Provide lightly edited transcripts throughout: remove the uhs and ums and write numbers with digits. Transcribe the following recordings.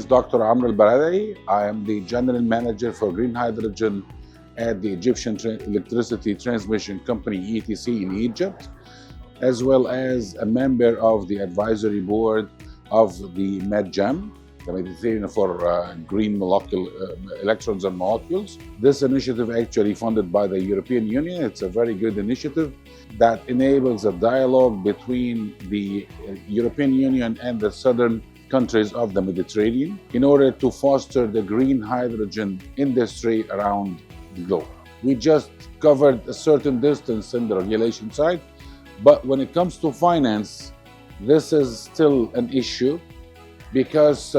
Dr. Amr Al-Baradei. I am the General Manager for Green Hydrogen at the Egyptian Electricity Transmission Company, ETC, in Egypt, as well as a member of the advisory board of the MedGem, the Mediterranean for Green Electrons and Molecules. This initiative actually funded by the European Union. It's a very good initiative that enables a dialogue between the European Union and the southern countries of the Mediterranean in order to foster the green hydrogen industry around the globe. We just covered a certain distance in the regulation side, but when it comes to finance, this is still an issue because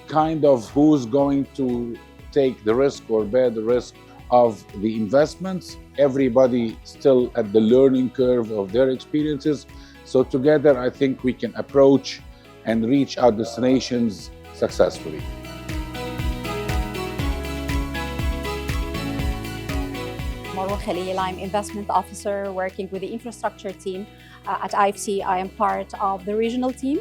kind of who's going to take the risk or bear the risk of the investments. Everybody still at the learning curve of their experiences. So together, I think we can approach and reach our destinations successfully. Marwa Khalil, I'm Investment Officer working with the infrastructure team at IFC. I am part of the regional team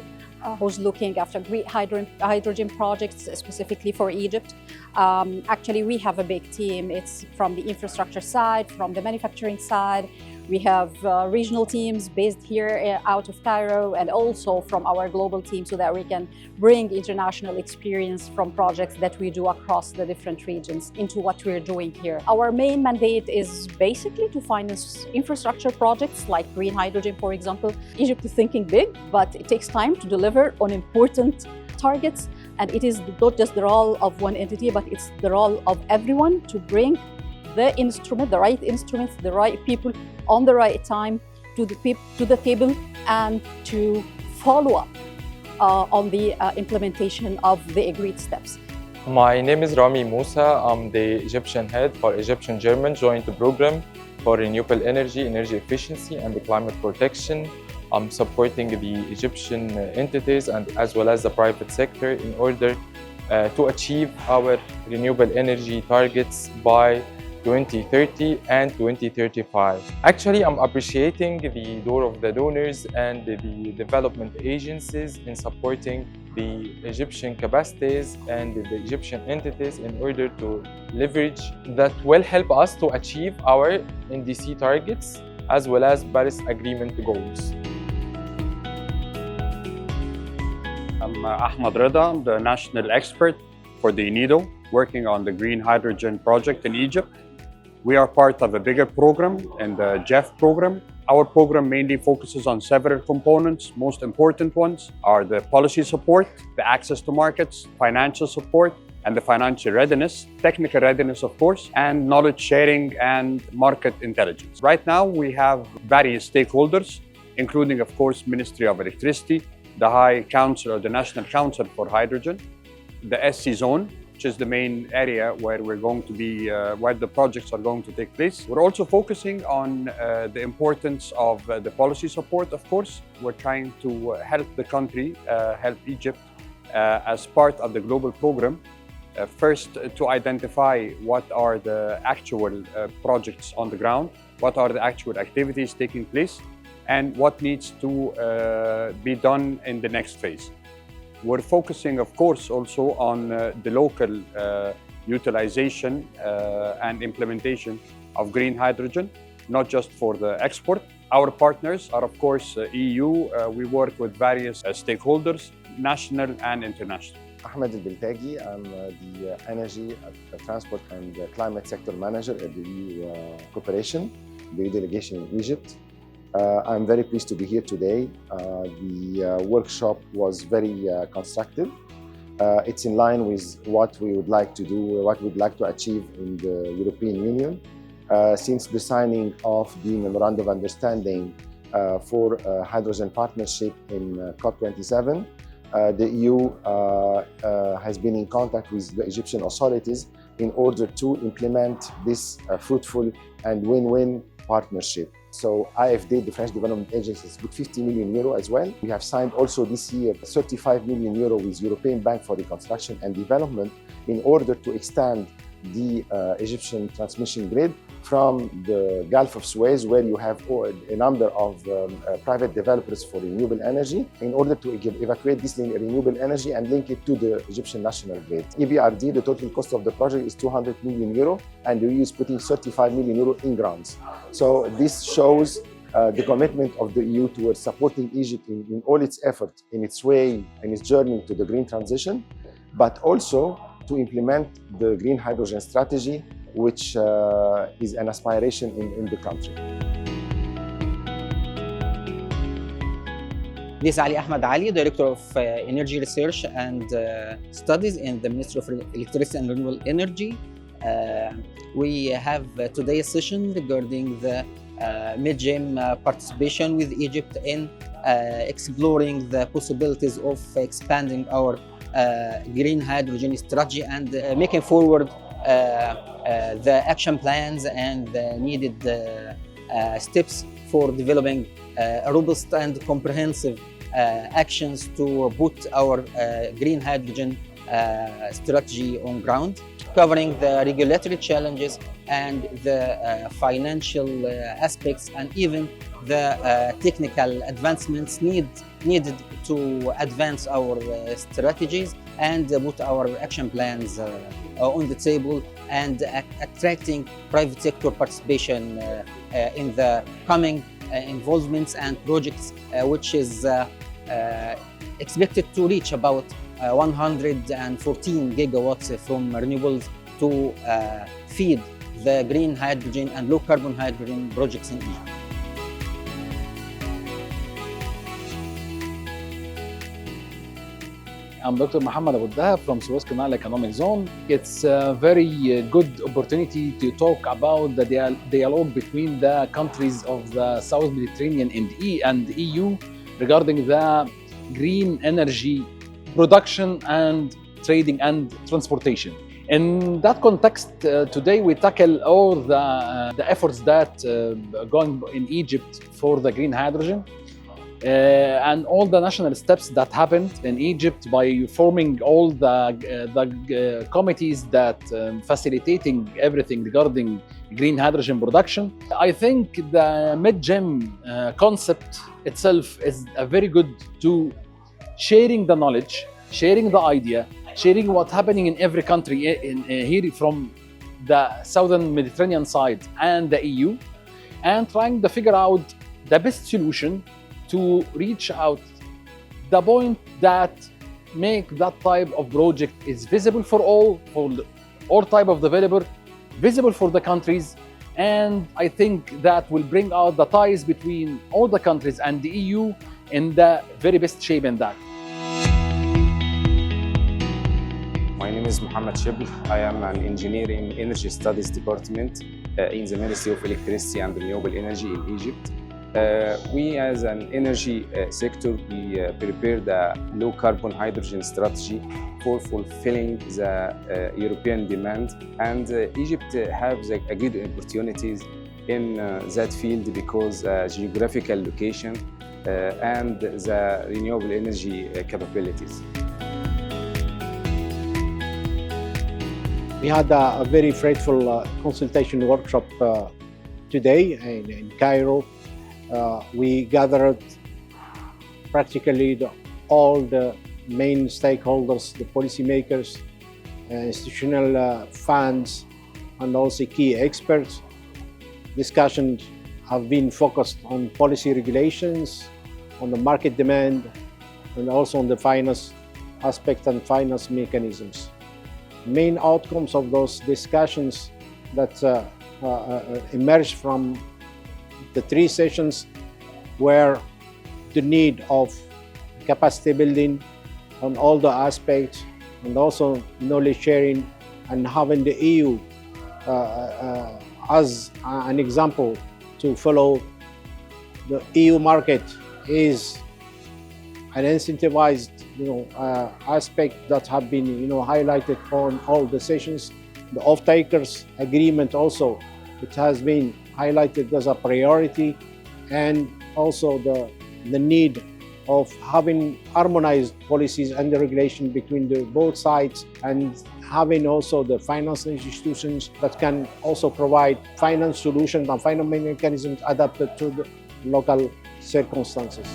who's looking after green hydrogen projects specifically for Egypt. Actually, we have a big team. It's from the infrastructure side, from the manufacturing side. We have regional teams based here out of Cairo and also from our global team so that we can bring international experience from projects that we do across the different regions into what we're doing here. Our main mandate is basically to finance infrastructure projects like green hydrogen, for example. Egypt is thinking big, but it takes time to deliver on important targets. And it is not just the role of one entity, but it's the role of everyone to bring the right instruments, the right people on the right time to the table and to follow up on the implementation of the agreed steps. My name is Ramy Moussa. I'm the Egyptian head for Egyptian-German joint program for renewable energy efficiency and the climate protection. I'm supporting the Egyptian entities and as well as the private sector in order to achieve our renewable energy targets by 2030 and 2035. Actually, I'm appreciating the door of the donors and the development agencies in supporting the Egyptian capacities and the Egyptian entities in order to leverage that will help us to achieve our NDC targets as well as Paris Agreement goals. I'm Ahmed Rida, I'm the national expert for the UNIDO, working on the green hydrogen project in Egypt. We are part of a bigger program in the JEF program. Our program mainly focuses on several components. Most important ones are the policy support, the access to markets, financial support, and the financial readiness, technical readiness, of course, and knowledge sharing and market intelligence. Right now, we have various stakeholders, including, of course, Ministry of Electricity, the High Council or the National Council for Hydrogen, the SC Zone, which is the main area where we're going to be, where the projects are going to take place. We're also focusing on the importance of the policy support, of course. We're trying to help the country, help Egypt as part of the global program. First, to identify what are the actual projects on the ground, what are the actual activities taking place, and what needs to be done in the next phase. We're focusing, of course, also on the local utilization and implementation of green hydrogen, not just for the export. Our partners are, of course, EU. We work with various stakeholders, national and international. Ahmed Al-Biltagi, I'm the Energy, Transport and Climate Sector Manager at the EU Cooperation, the EU Delegation in Egypt. I'm very pleased to be here today. The workshop was very constructive. It's in line with what we would like to do, what we'd like to achieve in the European Union. Since the signing of the Memorandum of Understanding for Hydrogen Partnership in COP27, the EU has been in contact with the Egyptian authorities in order to implement this fruitful and win-win partnership. So IFD, the French Development Agency, has put 50 million euro as well. We have signed also this year 35 million euro with European Bank for Reconstruction and Development in order to extend the Egyptian transmission grid from the Gulf of Suez, where you have a number of private developers for renewable energy, in order to evacuate this renewable energy and link it to the Egyptian national grid. EBRD, the total cost of the project is 200 million euro, and the EU is putting 35 million euro in grants. So this shows the commitment of the EU towards supporting Egypt in all its efforts, in its way, in its journey to the green transition, but also to implement the green hydrogen strategy, which is an aspiration in the country. This is Ali Ahmed Ali, Director of Energy Research and Studies in the Ministry of Electricity and Renewable Energy. We have today a session regarding the mid-GEM participation with Egypt in exploring the possibilities of expanding our green hydrogen strategy and making forward the action plans and the needed steps for developing robust and comprehensive actions to put our green hydrogen strategy on ground, covering the regulatory challenges and the financial aspects and even the technical advancements needed to advance our strategies and put our action plans on the table and attracting private sector participation in the coming involvements and projects, which is expected to reach about 114 gigawatts from renewables to feed the green hydrogen and low carbon hydrogen projects in Egypt. I'm Dr. Mohammed Abu Dahab from Suez Canal Economic Zone. It's a very good opportunity to talk about the dialogue between the countries of the South Mediterranean and the EU regarding the green energy production and trading and transportation. In that context, today we tackle all the efforts that going in Egypt for the green hydrogen. And all the national steps that happened in Egypt by forming all the committees that facilitating everything regarding green hydrogen production. I think the mid-GEM concept itself is a very good to sharing the knowledge, sharing the idea, sharing what's happening in every country here from the southern Mediterranean side and the EU, and trying to figure out the best solution to reach out the point that make that type of project is visible for all type of developer, visible for the countries, and I think that will bring out the ties between all the countries and the EU in the very best shape in that. My name is Mohammed Shibl. I am an engineer in Energy Studies Department in the Ministry of Electricity and Renewable Energy in Egypt. We as an energy sector, we prepare the low carbon hydrogen strategy for fulfilling the European demand, and Egypt has a good opportunities in that field because geographical location and the renewable energy capabilities. We had a very fruitful consultation workshop today in Cairo. We gathered practically all the main stakeholders, the policymakers, institutional funds, and also key experts. Discussions have been focused on policy regulations, on the market demand, and also on the finance aspect and finance mechanisms. Main outcomes of those discussions that emerged from the three sessions were the need of capacity building on all the aspects, and also knowledge sharing, and having the EU as an example to follow. The EU market is an incentivized aspect that have been highlighted on all the sessions. The off-takers agreement also, it has been highlighted as a priority, and also the need of having harmonized policies and the regulation between the both sides, and having also the financial institutions that can also provide finance solutions and finance mechanisms adapted to the local circumstances.